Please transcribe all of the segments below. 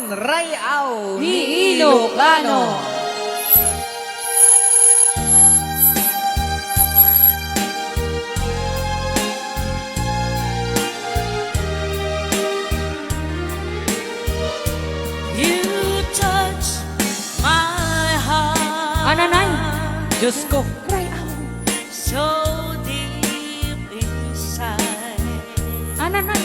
Rayaw ni Ilocano. You touch my heart. Ananay, Diyos ko. Rayaw. So deep inside. Ananay,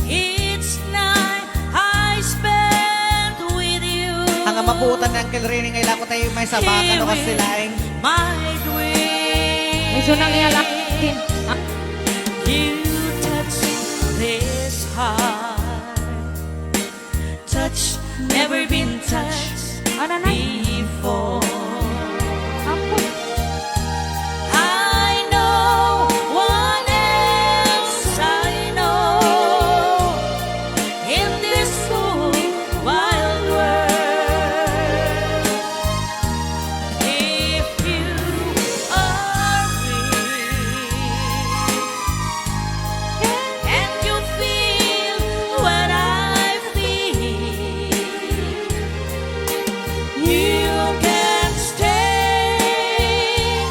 Each night I spend with you. Ang maputan ng Uncle Rene ngayon ko tayo may sabakan o kasilaing. My dream. may sunang ialakin. You touch this heart. Touch never been touched Ananay, before. ako. I know what else I know in this whole wild world. If you are real and you feel what I feel, you can stay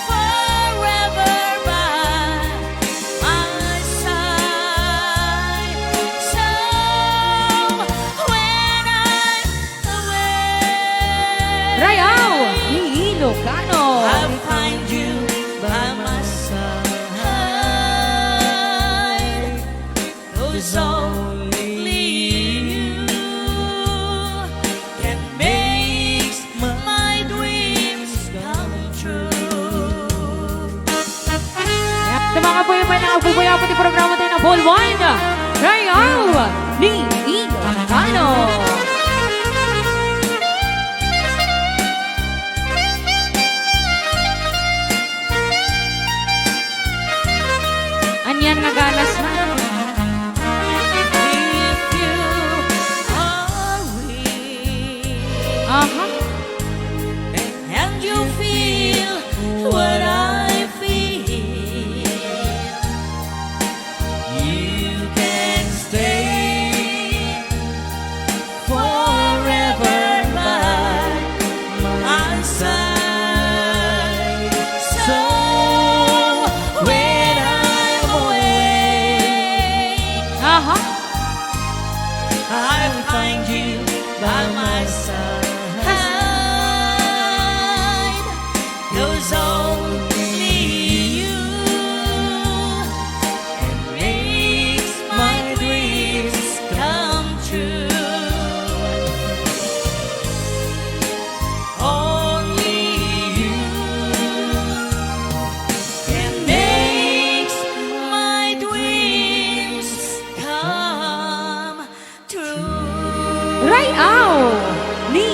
forever by my side. So when I'm away, Rayaw ni Ilocano. I'll find you by my side. 'Cause only you can make my dreams come true. Sa mga po yung may nakapupaya po di programa tayo na Ball Wine. Rayaw ni Ilocano. Anyan nga ganas na. If you are real Aha. and you feel what I feel, you can stay forever by my side. So when I'm away, Aha. I'll find you by my side. 'Cause only you can make my dreams come true. Only you can make my dreams come true. Rayaw ni